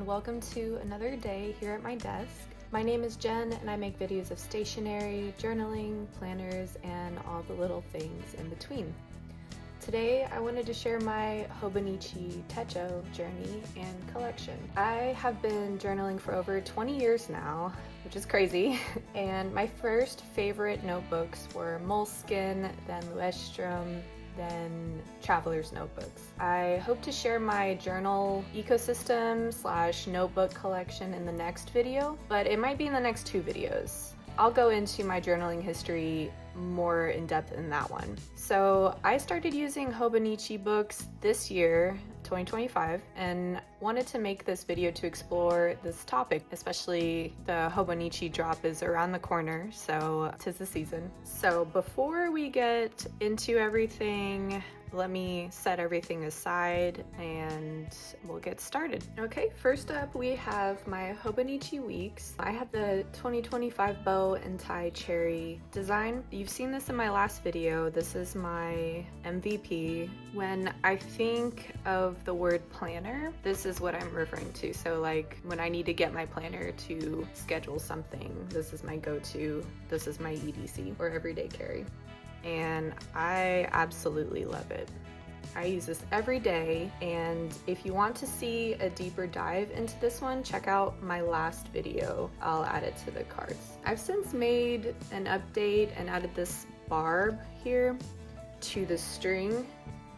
welcome to another day here at my desk. My name is Jen and I make videos of stationery, journaling, planners, and all the little things in between. Today I wanted to share my Hobonichi Techo journey and collection. I have been journaling for over 20 years now, which is crazy, and my first favorite notebooks were Moleskine, then Luestrom, then Traveler's Notebooks. I hope to share my journal ecosystem / notebook collection in the next video, but it might be in the next 2 videos. I'll go into my journaling history more in depth in that one. So I started using Hobonichi books this year, 2025, and wanted to make this video to explore this topic, especially the Hobonichi drop is around the corner, so 'tis the season. So before we get into everything, let me set everything aside and we'll get started. Okay, first up we have my Hobonichi Weeks. I have the 2025 bow and tie cherry design. You've seen this in my last video. This is my MVP. When I think of the word planner, this is what I'm referring to. So like when I need to get my planner to schedule something, this is my go-to. This is my EDC or everyday carry. And I absolutely love it. I use this every day, and if you want to see a deeper dive into this one, check out my last video. I'll add it to the cards. I've since made an update and added this barb here to the string.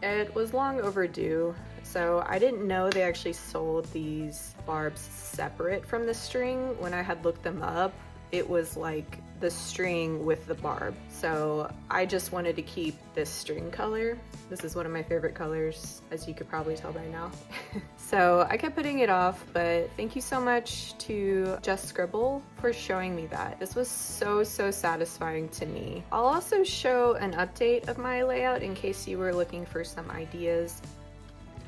It was long overdue, so I didn't know they actually sold these barbs separate from the string. When I had looked them up, it was like the string with the barb. So I just wanted to keep this string color. This is one of my favorite colors, as you could probably tell by now. So I kept putting it off, but thank you so much to Just Scribble for showing me that. This was so satisfying to me. I'll also show an update of my layout in case you were looking for some ideas.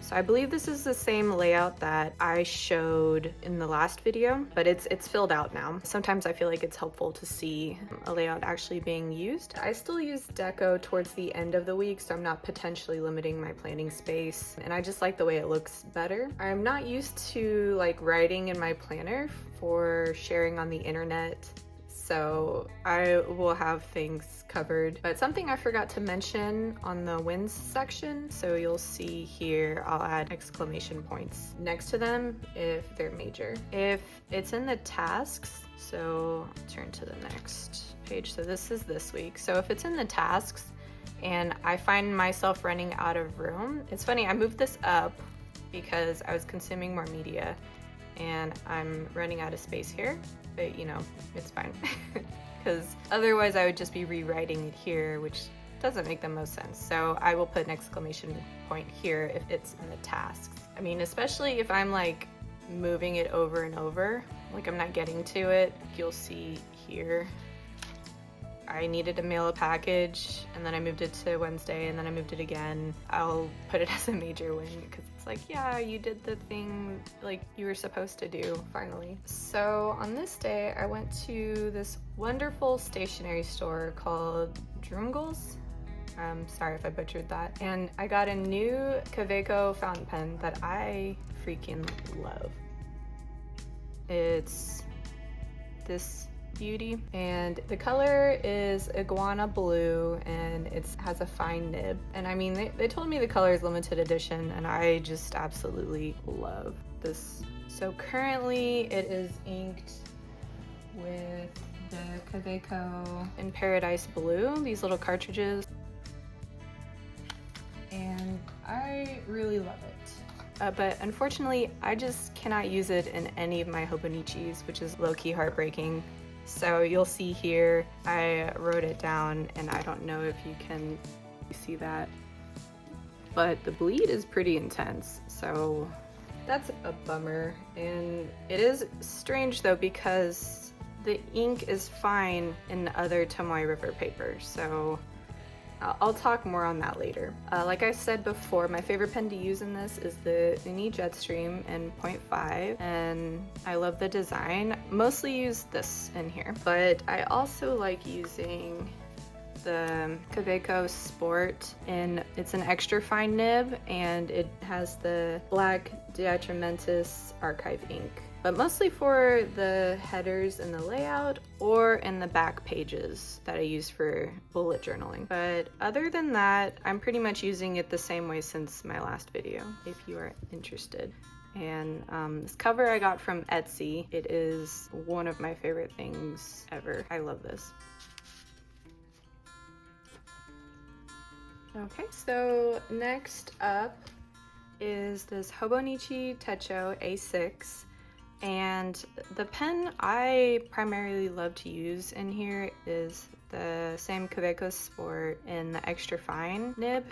So I believe this is the same layout that I showed in the last video, but it's filled out now. Sometimes I feel like it's helpful to see a layout actually being used. I still use deco towards the end of the week, so I'm not potentially limiting my planning space, and I just like the way it looks better. I'm not used to like writing in my planner for sharing on the internet, so I will have things covered. But something I forgot to mention on the wins section, so you'll see here I'll add exclamation points next to them if they're major. If it's in the tasks, so turn to the next page. So this is this week. So if it's in the tasks and I find myself running out of room, it's funny, I moved this up because I was consuming more media and I'm running out of space here, but you know, it's fine. Because otherwise I would just be rewriting it here, which doesn't make the most sense. So I will put an exclamation point here if it's in the tasks. I mean, especially if I'm like moving it over and over, like I'm not getting to it. You'll see here, I needed to mail a package and then I moved it to Wednesday and then I moved it again. I'll put it as a major win because it's like, yeah, you did the thing like you were supposed to do finally. So on this day, I went to this wonderful stationery store called Drumgles. I'm sorry if I butchered that. And I got a new Kaweco fountain pen that I freaking love. It's this beauty, and the color is iguana blue and it has a fine nib, and I mean they told me the color is limited edition and I just absolutely love this. So currently it is inked with the Kaweco in Paradise Blue, these little cartridges, and I really love it. But unfortunately I just cannot use it in any of my Hobonichis, which is low-key heartbreaking. So you'll see here, I wrote it down and I don't know if you can see that, but the bleed is pretty intense. So that's a bummer. And it is strange though, because the ink is fine in other Tomoe River papers. So I'll talk more on that later. Like I said before, my favorite pen to use in this is the Uni Jetstream in 0.5, and I love the design. Mostly use this in here, but I also like using the Kaweco Sport, and it's an extra fine nib, and it has the black Diatramentis archive ink, but mostly for the headers and the layout or in the back pages that I use for bullet journaling. But other than that, I'm pretty much using it the same way since my last video, if you are interested. And this cover I got from Etsy. It is one of my favorite things ever. I love this. Okay, so next up is this Hobonichi Techo A6. And the pen I primarily love to use in here is the same Kaweco Sport in the extra fine nib.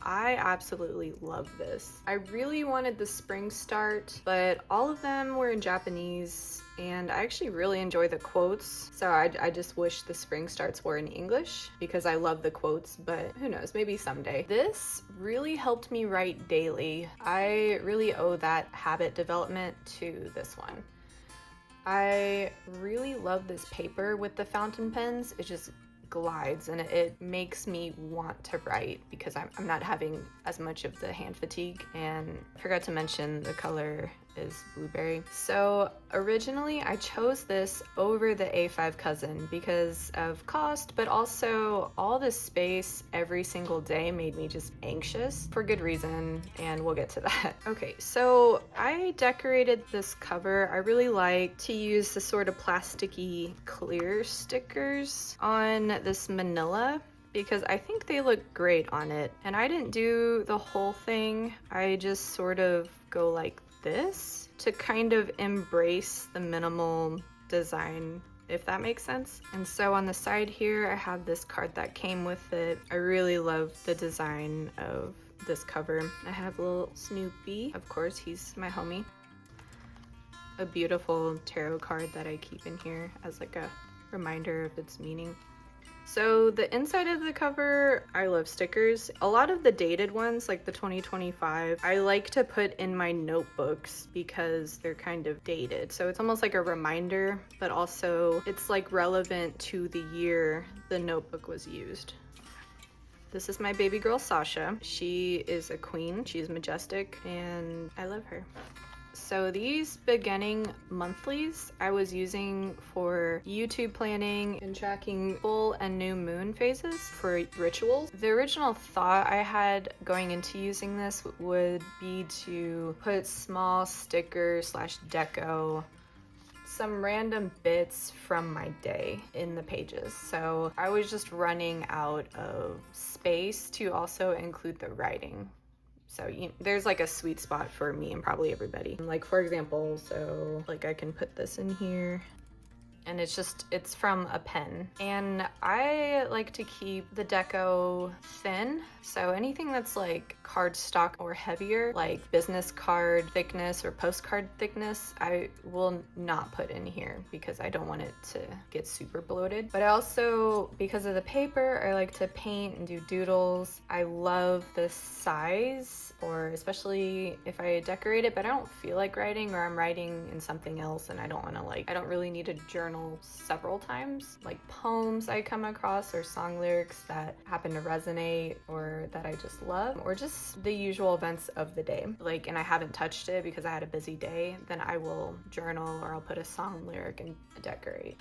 I absolutely love this. I really wanted the spring start, but all of them were in Japanese, and I actually really enjoy the quotes. So I just wish the spring starts were in English because I love the quotes, but who knows, maybe someday. This really helped me write daily. I really owe that habit development to this one. I really love this paper with the fountain pens. It just glides and it makes me want to write because I'm not having as much of the hand fatigue. And I forgot to mention the color is blueberry. So originally I chose this over the A5 Cousin because of cost, but also all the space every single day made me just anxious for good reason, and we'll get to that. Okay, so I decorated this cover. I really like to use the sort of plasticky clear stickers on this manila because I think they look great on it. And I didn't do the whole thing. I just sort of go like this to kind of embrace the minimal design, if that makes sense. And so on the side here, I have this card that came with it. I really love the design of this cover. I have a little Snoopy, of course, he's my homie. A beautiful tarot card that I keep in here as like a reminder of its meaning. So the inside of the cover, I love stickers. A lot of the dated ones, like the 2025, I like to put in my notebooks because they're kind of dated. So it's almost like a reminder, but also it's like relevant to the year the notebook was used. This is my baby girl, Sasha. She is a queen, she's majestic, and I love her. So these beginning monthlies I was using for YouTube planning and tracking full and new moon phases for rituals. The original thought I had going into using this would be to put small stickers / deco, some random bits from my day in the pages. So I was just running out of space to also include the writing. So there's like a sweet spot for me and probably everybody. Like for example, so like I can put this in here and it's from a pen. And I like to keep the deco thin. So anything that's like cardstock or heavier, like business card thickness or postcard thickness, I will not put in here because I don't want it to get super bloated. But I also, because of the paper, I like to paint and do doodles. I love the size, or especially if I decorate it, but I don't feel like writing or I'm writing in something else and I don't want to I don't really need to journal several times. Like poems I come across or song lyrics that happen to resonate or that I just love, or just the usual events of the day. And I haven't touched it because I had a busy day, then I will journal or I'll put a song lyric and decorate.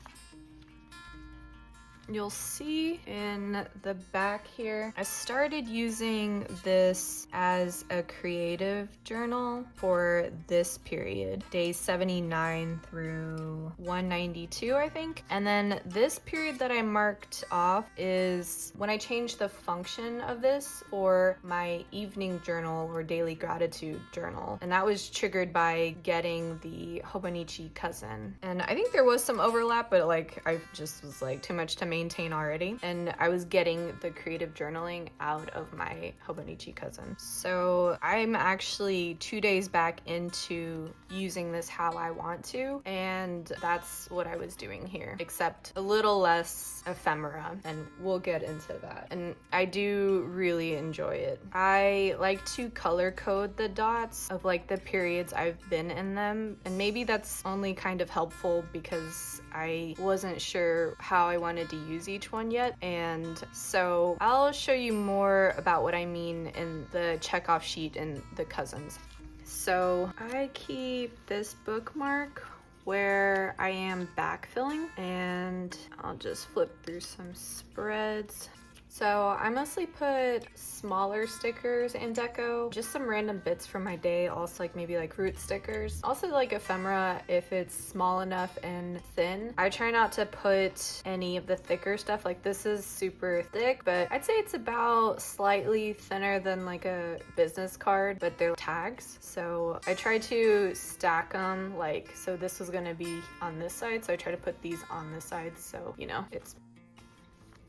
You'll see in the back here, I started using this as a creative journal for this period, days 79 through 192, I think. And then this period that I marked off is when I changed the function of this for my evening journal or daily gratitude journal. And that was triggered by getting the Hobonichi Cousin. And I think there was some overlap, but I just was too much to maintain already, and I was getting the creative journaling out of my Hobonichi Cousin. So I'm actually 2 days back into using this how I want to, and that's what I was doing here, except a little less ephemera, and we'll get into that. And I do really enjoy it. I like to color code the dots of the periods I've been in them, and maybe that's only kind of helpful because I wasn't sure how I wanted to use each one yet, and so I'll show you more about what I mean in the checkoff sheet in the Cousins. So I keep this bookmark where I am backfilling, and I'll just flip through some spreads. So I mostly put smaller stickers in deco, just some random bits from my day, also like maybe like root stickers. Also like ephemera if it's small enough and thin. I try not to put any of the thicker stuff, like this is super thick, but I'd say it's about slightly thinner than like a business card, but they're tags. So I try to stack them, like, so this was gonna be on this side, so I try to put these on this side, so you know, it's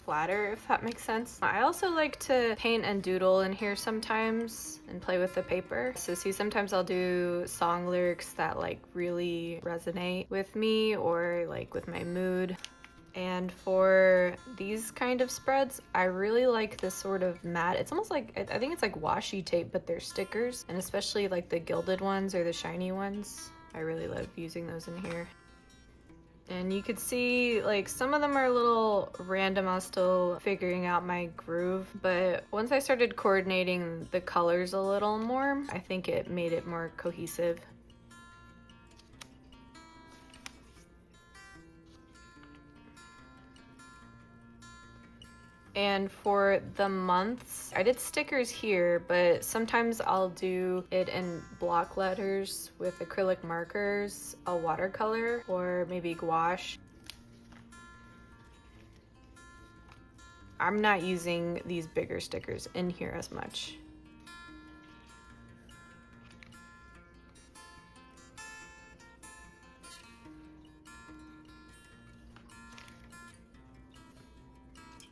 flatter, if that makes sense. I also like to paint and doodle in here sometimes and play with the paper. So see, sometimes I'll do song lyrics that like really resonate with me or like with my mood. And for these kind of spreads, I really like this sort of matte. It's almost like, I think it's like washi tape, but they're stickers, and especially like the gilded ones or the shiny ones. I really love using those in here. And you could see like some of them are a little random. I was still figuring out my groove, but once I started coordinating the colors a little more, I think it made it more cohesive. And for the months, I did stickers here, but sometimes I'll do it in block letters with acrylic markers, a watercolor, or maybe gouache. I'm not using these bigger stickers in here as much.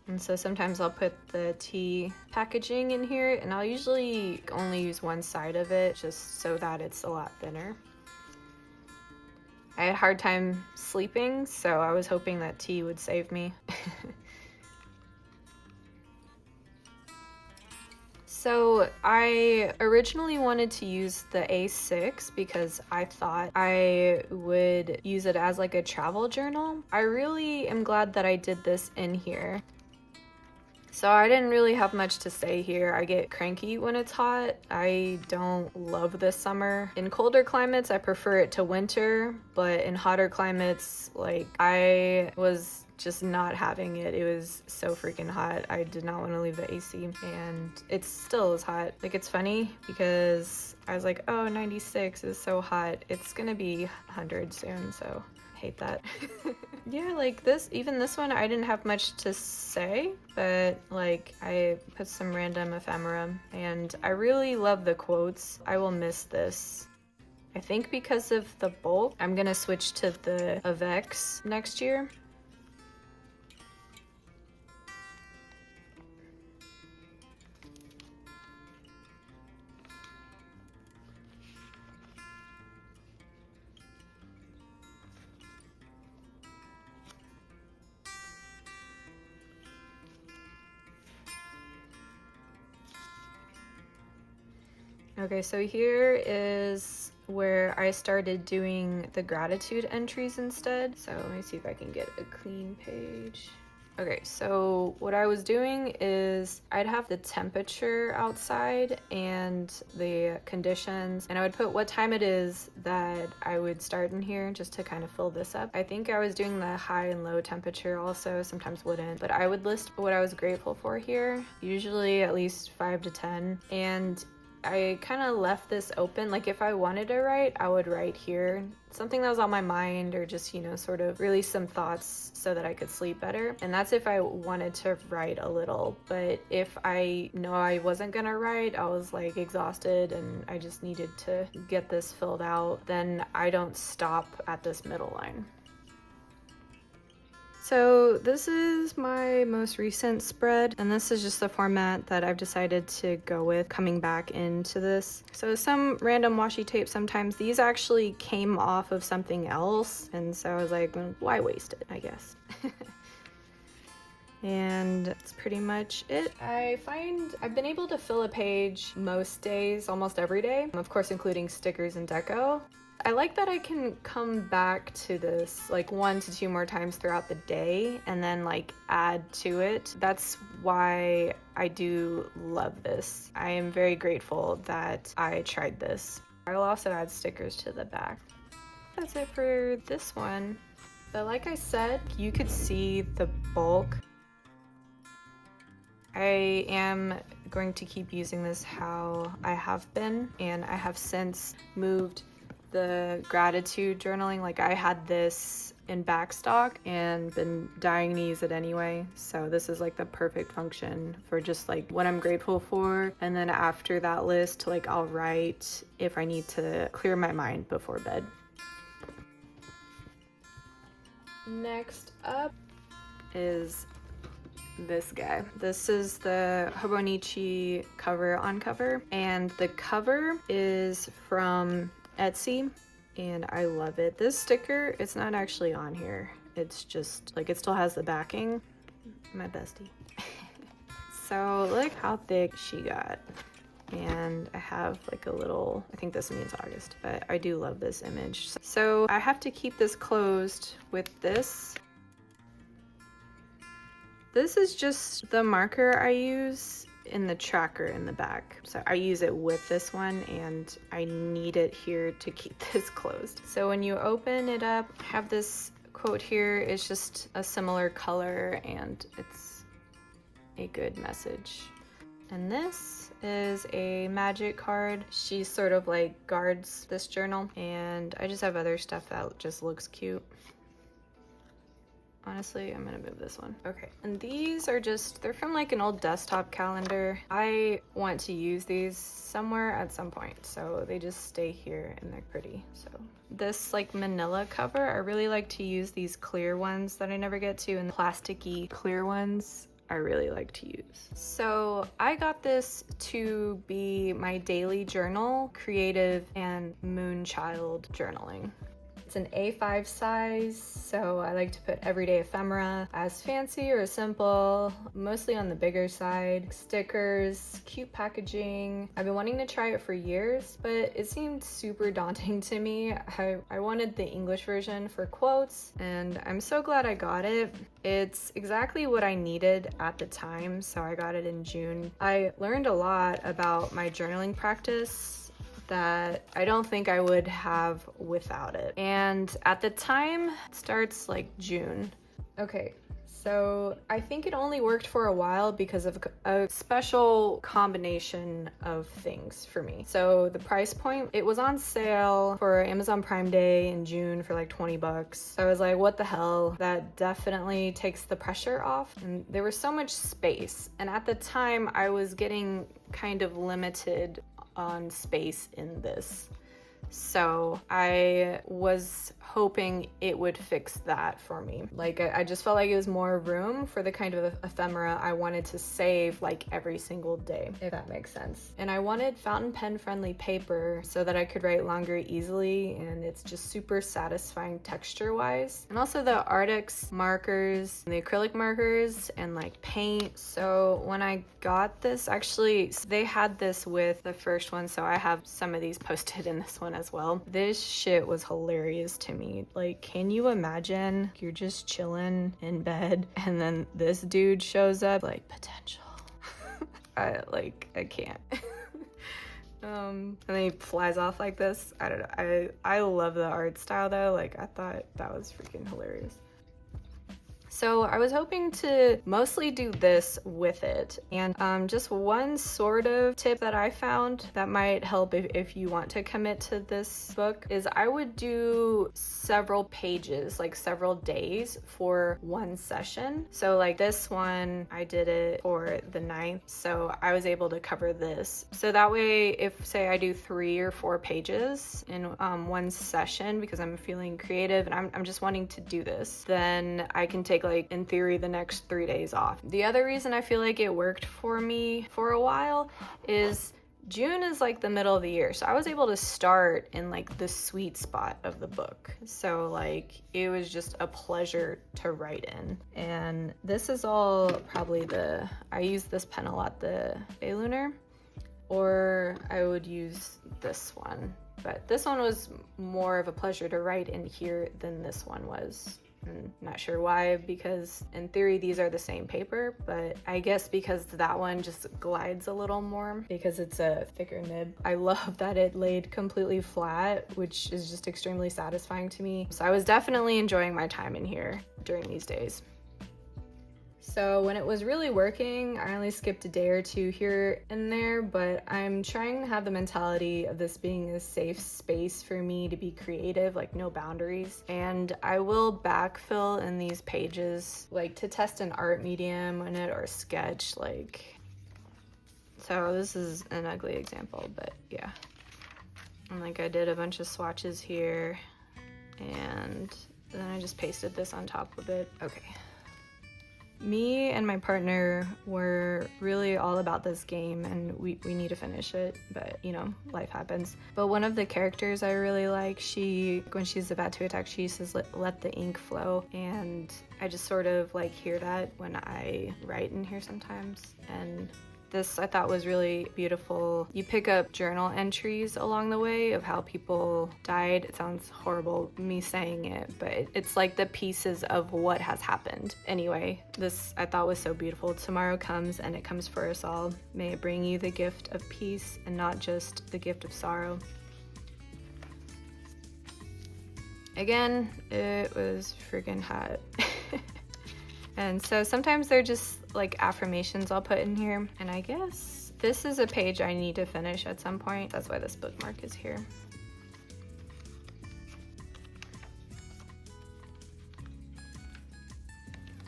And so sometimes I'll put the tea packaging in here, and I'll usually only use one side of it just so that it's a lot thinner. I had a hard time sleeping, so I was hoping that tea would save me. So I originally wanted to use the A6 because I thought I would use it as like a travel journal. I really am glad that I did this in here. So I didn't really have much to say here. I get cranky when it's hot. I don't love this summer. In colder climates, I prefer it to winter, but in hotter climates, like I was just not having it. It was so freaking hot. I did not want to leave the AC, and it still is hot. Like, it's funny because I was like, oh, 96 is so hot. It's gonna be 100 soon, so I hate that. Yeah, like even this one, I didn't have much to say, but like I put some random ephemera, and I really love the quotes. I will miss this. I think because of the bulk, I'm gonna switch to the Avex next year. Okay, so here is where I started doing the gratitude entries instead. So let me see if I can get a clean page. Okay, so what I was doing is I'd have the temperature outside and the conditions, and I would put what time it is that I would start in here just to kind of fill this up. I think I was doing the high and low temperature also, sometimes wouldn't, but I would list what I was grateful for here, usually at least 5 to 10, and I kind of left this open. Like if I wanted to write, I would write here something that was on my mind, or just, you know, sort of release some thoughts so that I could sleep better. And that's if I wanted to write a little. But if I know I wasn't gonna write, I was like exhausted and I just needed to get this filled out, then I don't stop at this middle line. So this is my most recent spread, and this is just the format that I've decided to go with coming back into this. So some random washi tape, sometimes these actually came off of something else, and so I was like, well, why waste it, I guess. And that's pretty much it. I find I've been able to fill a page most days, almost every day, of course including stickers and deco. I like that I can come back to this like 1 to 2 more times throughout the day and then like add to it. That's why I do love this. I am very grateful that I tried this. I will also add stickers to the back. That's it for this one. But like I said, you could see the bulk. I am going to keep using this how I have been, and I have since moved the gratitude journaling. Like I had this in backstock and been dying to use it anyway. So this is like the perfect function for just like what I'm grateful for. And then after that list, like I'll write if I need to clear my mind before bed. Next up is this guy. This is the Hobonichi cover on cover, and the cover is from Etsy, and I love it. This sticker, it's not actually on here. It's just like, it still has the backing. My bestie. So look how thick she got. And I have like a little, I think this means August, but I do love this image. So I have to keep this closed with this. This is just the marker I use in the tracker in the back. So I use it with this one, and I need it here to keep this closed. So when you open it up, I have this quote here. It's just a similar color and it's a good message. And this is a magic card. She sort of like guards this journal, and I just have other stuff that just looks cute. Honestly, I'm gonna move this one. Okay, and these are just, they're from like an old desktop calendar. I want to use these somewhere at some point, so they just stay here and they're pretty. So this like manila cover, I really like to use these clear ones that I never get to, and the plasticky clear ones I really like to use. So I got this to be my daily journal, creative and moonchild journaling. It's an A5 size, so I like to put everyday ephemera, as fancy or simple, mostly on the bigger side, stickers, cute packaging. I've been wanting to try it for years, but it seemed super daunting to me. I wanted the English version for quotes, and I'm so glad I got it. It's exactly what I needed at the time, so I got it in June. I learned a lot about my journaling practice that I don't think I would have without it. And at the time, it starts like June. Okay, so I think it only worked for a while because of a special combination of things for me. So the price point, it was on sale for Amazon Prime Day in June for like 20 bucks. So I was like, what the hell? That definitely takes the pressure off. And there was so much space. And at the time, I was getting kind of limited on space in this. So I was hoping it would fix that for me. Like I just felt like it was more room for the kind of ephemera I wanted to save like every single day, if that makes sense. And I wanted fountain pen friendly paper so that I could write longer easily, and it's just super satisfying texture wise. And also the Artex markers, and the acrylic markers, and like paint. So when I got this, actually they had this with the first one, so I have some of these posted in this one as well. This shit was hilarious to me. Like, can you imagine you're just chilling in bed and then this dude shows up? Like, potential. I can't. And then he flies off like this. I don't know. I love the art style though. Like, I thought that was freaking hilarious. So I was hoping to mostly do this with it, and just one sort of tip that I found that might help if you want to commit to this book is I would do several pages, like several days for one session. So like this one, I did it for the 9th, so I was able to cover this. So that way, if say I do 3 or 4 pages in one session because I'm feeling creative and I'm just wanting to do this, then I can take like in theory the next 3 days off. The other reason I feel like it worked for me for a while is June is like the middle of the year, so I was able to start in like the sweet spot of the book. So like it was just a pleasure to write in. And this is all probably I use this pen a lot, the Lunar, or I would use this one, but this one was more of a pleasure to write in here than this one was. I'm not sure why, because in theory these are the same paper, but I guess because that one just glides a little more because it's a thicker nib. I love that it laid completely flat, which is just extremely satisfying to me. So I was definitely enjoying my time in here during these days. So when it was really working, I only skipped a day or two here and there, but I'm trying to have the mentality of this being a safe space for me to be creative, like no boundaries. And I will backfill in these pages, like to test an art medium in it or sketch, like. So this is an ugly example, but yeah. And like I did a bunch of swatches here, and then I just pasted this on top of it. Okay. Me and my partner were really all about this game, and we need to finish it, but you know, life happens. But one of the characters I really like, when she's about to attack, she says let the ink flow, and I just sort of like hear that when I write in here sometimes. And this I thought was really beautiful. You pick up journal entries along the way of how people died. It sounds horrible me saying it, but it's like the pieces of what has happened. Anyway, this I thought was so beautiful. Tomorrow comes, and it comes for us all. May it bring you the gift of peace and not just the gift of sorrow. Again, it was friggin' hot. And so sometimes they're just like affirmations I'll put in here. And I guess this is a page I need to finish at some point. That's why this bookmark is here.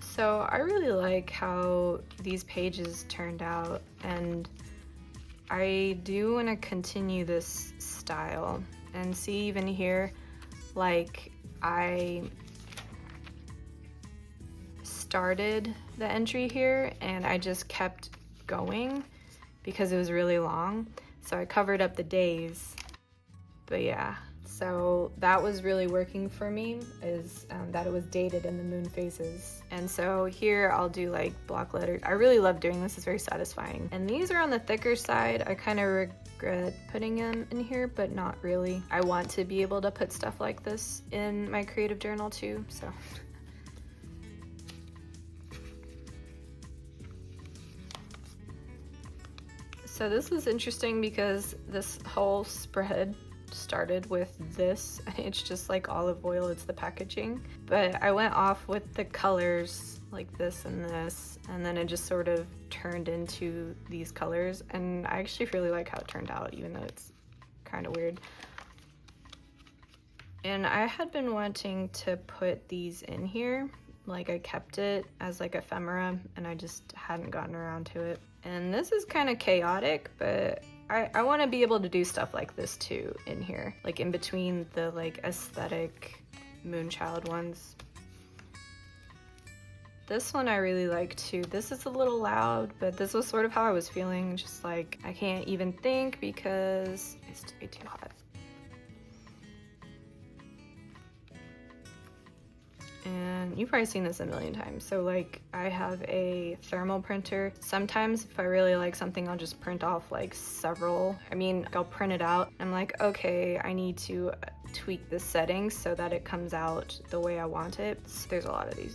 So I really like how these pages turned out, and I do want to continue this style. And see, even here, like I started the entry here and I just kept going because it was really long, so I covered up the days. But yeah, so that was really working for me, is that it was dated in the moon phases. And so here I'll do like block letters. I really love doing this, it's very satisfying. And these are on the thicker side. I kind of regret putting them in here, but not really. I want to be able to put stuff like this in my creative journal too, so. So this was interesting because this whole spread started with this. It's just like olive oil, it's the packaging. But I went off with the colors like this, and then it just sort of turned into these colors. And I actually really like how it turned out, even though it's kind of weird. And I had been wanting to put these in here. Like I kept it as like ephemera, and I just hadn't gotten around to it. And this is kind of chaotic, but I want to be able to do stuff like this too in here, like in between the like aesthetic Moonchild ones. This one I really like too. This is a little loud, but this was sort of how I was feeling, just like I can't even think because it's way too hot. And you've probably seen this a million times. So like I have a thermal printer. Sometimes if I really like something, I'll just print off like several. I'll print it out. I'm like, okay, I need to tweak the settings so that it comes out the way I want it. So there's a lot of these.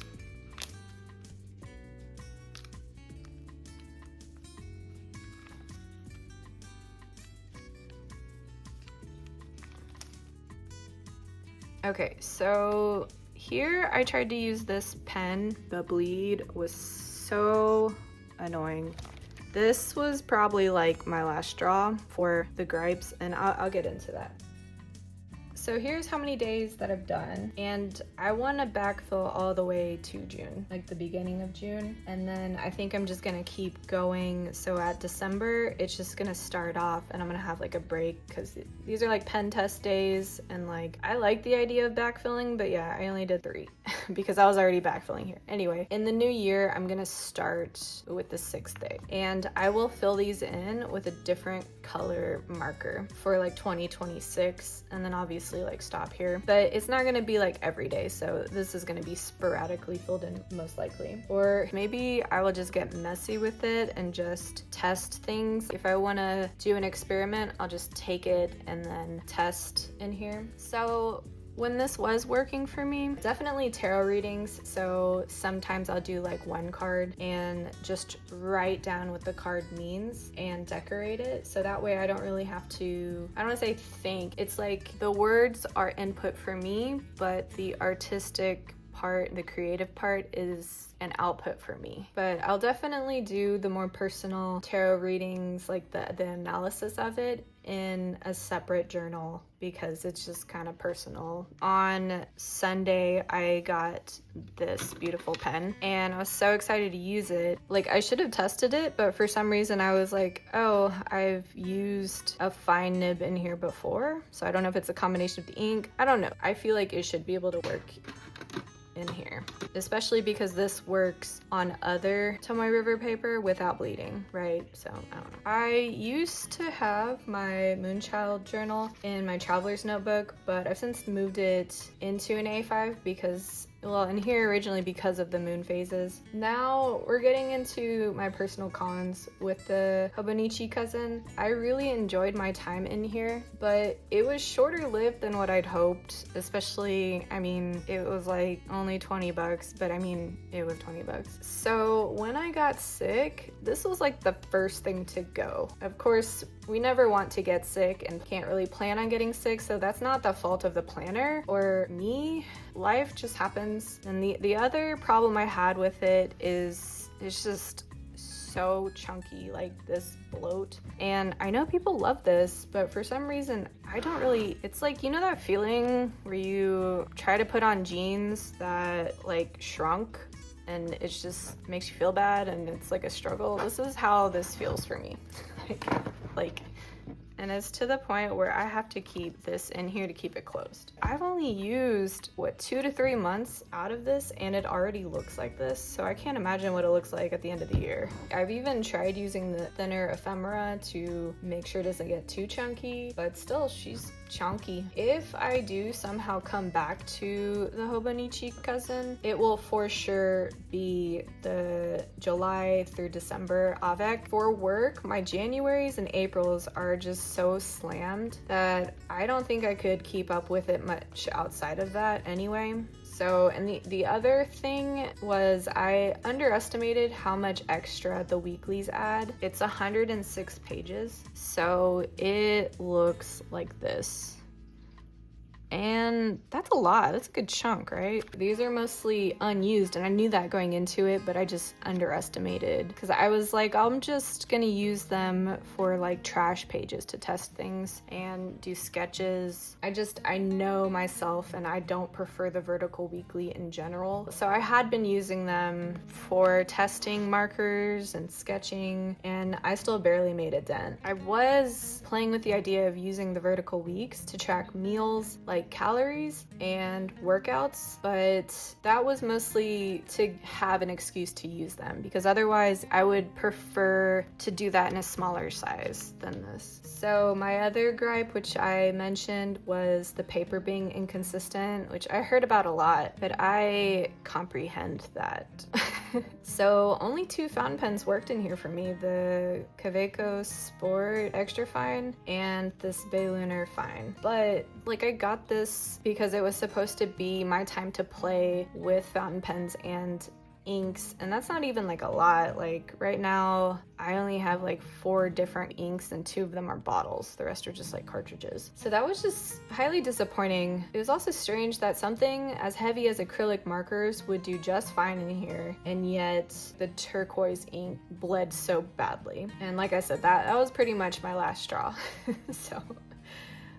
Okay, so here I tried to use this pen. The bleed was so annoying. This was probably like my last straw for the gripes, and I'll get into that. So here's how many days that I've done, and I want to backfill all the way to June, like the beginning of June, and then I think I'm just gonna keep going. So at December, it's just gonna start off, and I'm gonna have like a break because these are like pen test days, and like I like the idea of backfilling, but yeah, I only did 3 because I was already backfilling here. Anyway, in the new year, I'm gonna start with the 6th day, and I will fill these in with a different color marker for like 2026, and then obviously obviously like stop here, but it's not gonna be like every day. So this is gonna be sporadically filled in most likely. Or maybe I will just get messy with it and just test things. If I wanna do an experiment, I'll just take it and then test in here. So when this was working for me, definitely tarot readings. So sometimes I'll do like one card and just write down what the card means and decorate it. So that way I don't really have to, I don't want to say think. It's like the words are input for me, but the artistic part, the creative part is an output for me. But I'll definitely do the more personal tarot readings, like the analysis of it, in a separate journal because it's just kind of personal. On Sunday, I got this beautiful pen and I was so excited to use it. Like, I should have tested it, but for some reason I was like, oh, I've used a fine nib in here before, so I don't know if it's a combination of the ink. I don't know. I feel like it should be able to work in here, especially because this works on other Tomoe River paper without bleeding, right? So I don't know. I used to have my Moonchild journal in my traveler's notebook, but I've since moved it into an A5 because, well, in here originally because of the moon phases. Now we're getting into my personal cons with the Hobonichi Cousin. I really enjoyed my time in here, but it was shorter lived than what I'd hoped, especially, I mean, it was like only 20 bucks, but I mean, it was 20 bucks. So when I got sick, this was like the first thing to go. Of course, we never want to get sick and can't really plan on getting sick, so that's not the fault of the planner or me. Life just happens. And the other problem I had with it is it's just so chunky, like this bloat. And I know people love this, but for some reason I don't really. It's like, you know that feeling where you try to put on jeans that like shrunk and it just makes you feel bad and it's like a struggle? This is how this feels for me. like and it's to the point where I have to keep this in here to keep it closed. I've only used, what, 2 to 3 months out of this and it already looks like this, so I can't imagine what it looks like at the end of the year. I've even tried using the thinner ephemera to make sure it doesn't get too chunky, but still, she's chunky. If I do somehow come back to the Hobonichi Cousin, it will for sure be the July through December avec. For work, my Januaries and Aprils are just so slammed that I don't think I could keep up with it much outside of that anyway. So, and the other thing was I underestimated how much extra the weeklies add. It's 106 pages, so it looks like this. And that's a lot. That's a good chunk, right? These are mostly unused, and I knew that going into it, but I just underestimated because I was like, I'm just gonna use them for like trash pages to test things and do sketches. I know myself and I don't prefer the vertical weekly in general. So I had been using them for testing markers and sketching, and I still barely made a dent. I was playing with the idea of using the vertical weeks to track meals, like calories and workouts, but that was mostly to have an excuse to use them because otherwise I would prefer to do that in a smaller size than this. So my other gripe, which I mentioned, was the paper being inconsistent, which I heard about a lot, but I comprehend that. So only 2 fountain pens worked in here for me, the Kaweco Sport Extra Fine and this Bay Lunar Fine. But like, I got this because it was supposed to be my time to play with fountain pens and inks, and that's not even like a lot. Like right now I only have like 4 different inks and 2 of them are bottles. The rest are just like cartridges. So that was just highly disappointing. It was also strange that something as heavy as acrylic markers would do just fine in here, and yet the turquoise ink bled so badly. And like I said, that was pretty much my last straw. So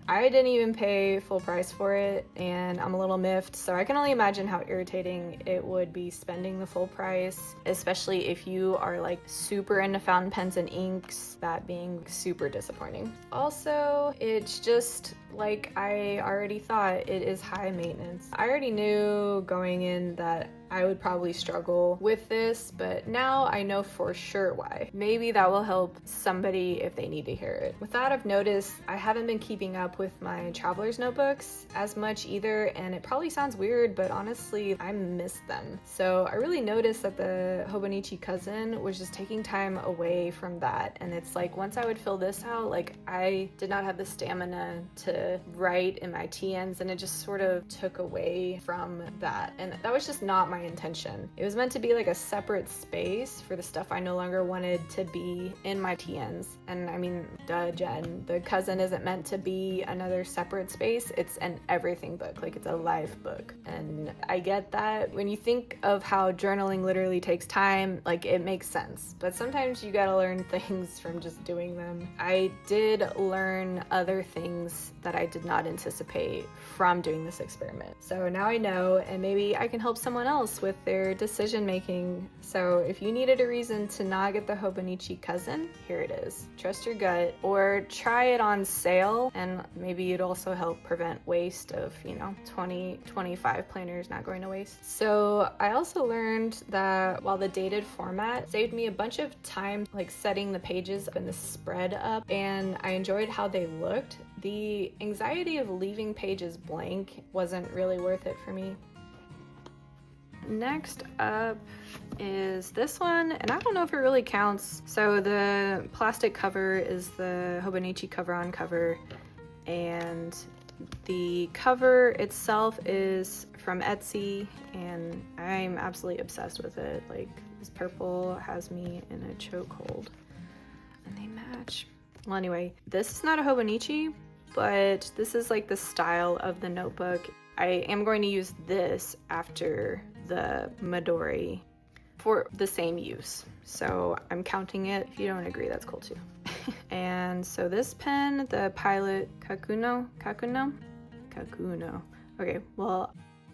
I didn't even pay full price for it, and I'm a little miffed, so I can only imagine how irritating it would be spending the full price, especially if you are like super into fountain pens and inks, that being super disappointing. Also, it's just like I already thought, it is high maintenance. I already knew going in that I would probably struggle with this, but now I know for sure why. Maybe that will help somebody if they need to hear it. With that, I've noticed I haven't been keeping up with my traveler's notebooks as much either, and it probably sounds weird, but honestly, I miss them. So I really noticed that the Hobonichi Cousin was just taking time away from that, and it's like once I would fill this out, like I did not have the stamina to write in my TNs, and it just sort of took away from that, and that was just not my intention. It was meant to be like a separate space for the stuff I no longer wanted to be in my TNs. And I mean, duh, Jen, the Cousin isn't meant to be another separate space. It's an everything book, like it's a life book. And I get that. When you think of how journaling literally takes time, like it makes sense. But sometimes you gotta learn things from just doing them. I did learn other things that I did not anticipate from doing this experiment. So now I know, and maybe I can help someone else with their decision making. So if you needed a reason to not get the Hobonichi Cousin, here it is. Trust your gut, or try it on sale, and maybe it'd also help prevent waste of, 25 planners not going to waste. So I also learned that while the dated format saved me a bunch of time, like setting the pages and the spread up, and I enjoyed how they looked, the anxiety of leaving pages blank wasn't really worth it for me. Next up is this one, and I don't know if it really counts. So the plastic cover is the Hobonichi cover on cover, and the cover itself is from Etsy, and I'm absolutely obsessed with it. Like, this purple has me in a chokehold, and they match. Well, anyway, this is not a Hobonichi, but this is like the style of the notebook. I am going to use this after the Midori for the same use. So I'm counting it. If you don't agree, that's cool too. And so this pen, the Pilot Kakuno. Okay, well,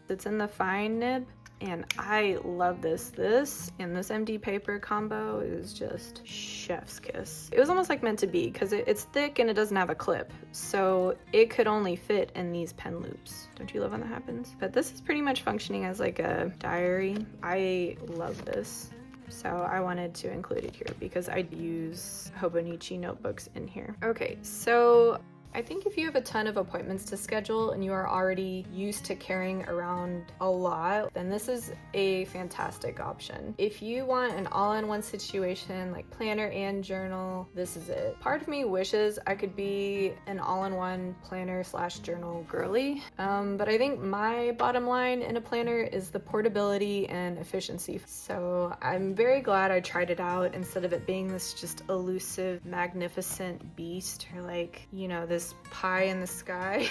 it's in the fine nib, and I love this. This and this MD paper combo is just chef's kiss. It was almost like meant to be, because it's thick and it doesn't have a clip, so it could only fit in these pen loops. Don't you love when that happens? But this is pretty much functioning as like a diary. I love this, so I wanted to include it here because I use Hobonichi notebooks in here. Okay, so I think if you have a ton of appointments to schedule and you are already used to carrying around a lot, then this is a fantastic option. If you want an all-in-one situation like planner and journal, this is it. Part of me wishes I could be an all-in-one planner / journal girly, but I think my bottom line in a planner is the portability and efficiency. So I'm very glad I tried it out instead of it being this just elusive, magnificent beast, or like, this pie in the sky.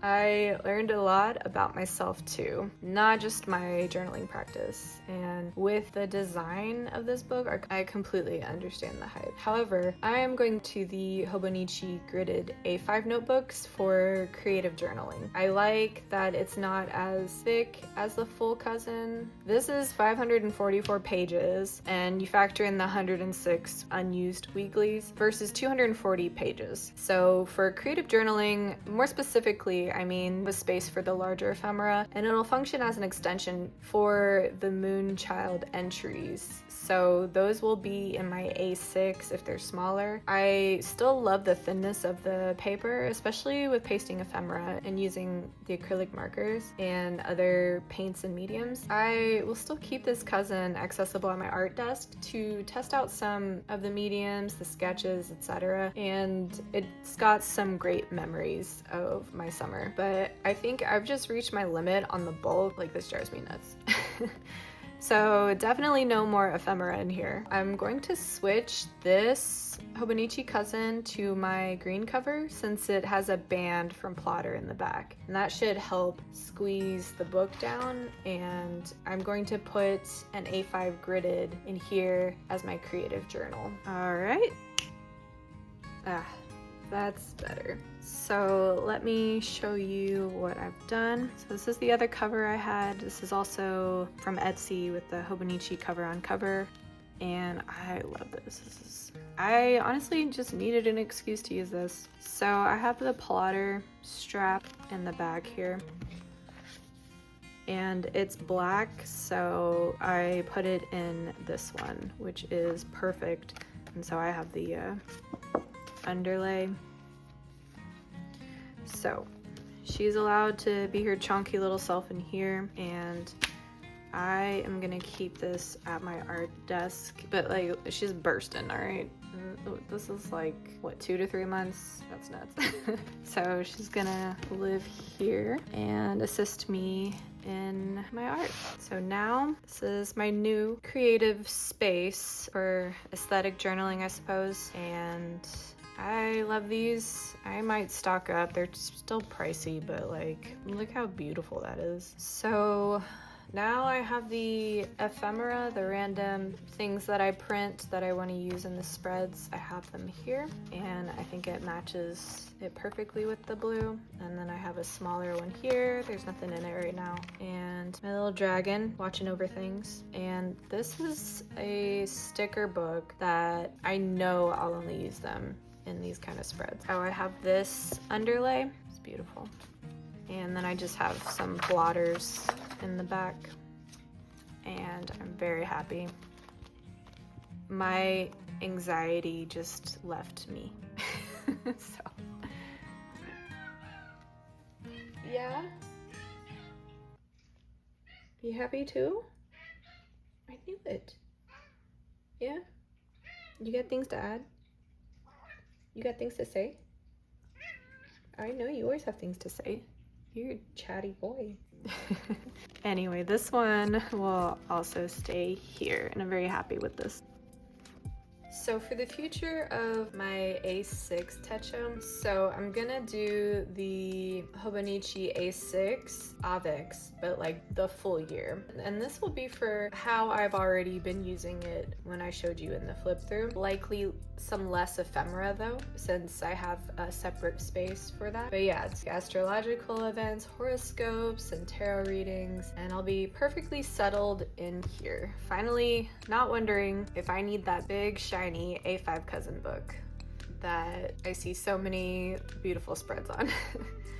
I learned a lot about myself too, not just my journaling practice. And with the design of this book, I completely understand the hype. However, I am going to the Hobonichi gridded A5 notebooks for creative journaling. I like that it's not as thick as the full Cousin. This is 544 pages, and you factor in the 106 unused weeklies versus 240 pages. So for creative journaling, more specifically, I mean with space for the larger ephemera, and it'll function as an extension for the Moonchild entries. So those will be in my A6 if they're smaller. I still love the thinness of the paper, especially with pasting ephemera and using the acrylic markers and other paints and mediums. I will still keep this Cousin accessible on my art desk to test out some of the mediums, the sketches, etc. And it's got some great memories of my summer. But I think I've just reached my limit on the bulk. Like, this drives me nuts. So definitely no more ephemera in here. I'm going to switch this Hobonichi Cousin to my green cover since it has a band from Plotter in the back. And that should help squeeze the book down. And I'm going to put an A5 gridded in here as my creative journal. All right. That's better. So let me show you what I've done. So this is the other cover I had. This is also from Etsy with the Hobonichi cover on cover, and I love this. This is I honestly just needed an excuse to use this. So I have the plotter strap in the back here, and it's black, so I put it in this one, which is perfect. And so I have the underlay. So she's allowed to be her chunky little self in here, and I am gonna keep this at my art desk, but like, she's bursting, all right? This is like, what, 2 to 3 months? That's nuts. So she's gonna live here and assist me in my art. So now this is my new creative space for aesthetic journaling, I suppose, and I love these. I might stock up. They're still pricey, but like, look how beautiful that is. So now I have the ephemera, the random things that I print that I want to use in the spreads. I have them here, and I think it matches it perfectly with the blue. And then I have a smaller one here. There's nothing in it right now. And my little dragon watching over things. And this is a sticker book that I know I'll only use them in these kind of spreads. Oh, I have this underlay. It's beautiful. And then I just have some blotters in the back, and I'm very happy. My anxiety just left me. So yeah, you happy too? I knew it. Yeah, you got things to add? You got things to say? I know you always have things to say. You're a chatty boy. Anyway, this one will also stay here, and I'm very happy with this. So for the future of my A6 Techo, so I'm gonna do the Hobonichi A6, but like the full year. And this will be for how I've already been using it when I showed you in the flip through. Likely some less ephemera though, since I have a separate space for that. But yeah, it's astrological events, horoscopes, and tarot readings, and I'll be perfectly settled in here. Finally, not wondering if I need that big, shiny A5 Cousin book that I see so many beautiful spreads on.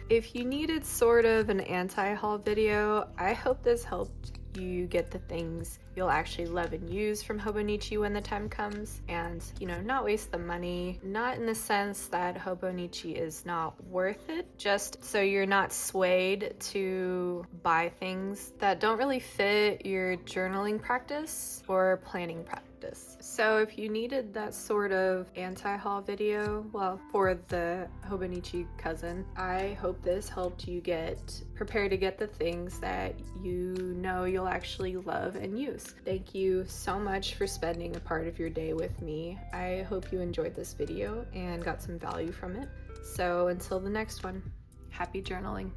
If you needed sort of an anti-haul video, I hope this helped you get the things you'll actually love and use from Hobonichi when the time comes, and not waste the money. Not in the sense that Hobonichi is not worth it, just so you're not swayed to buy things that don't really fit your journaling practice or planning practice. So if you needed that sort of anti-haul video, well, for the Hobonichi Cousin, I hope this helped you get prepared to get the things that you'll actually love and use. Thank you so much for spending a part of your day with me. I hope you enjoyed this video and got some value from it. So until the next one, happy journaling.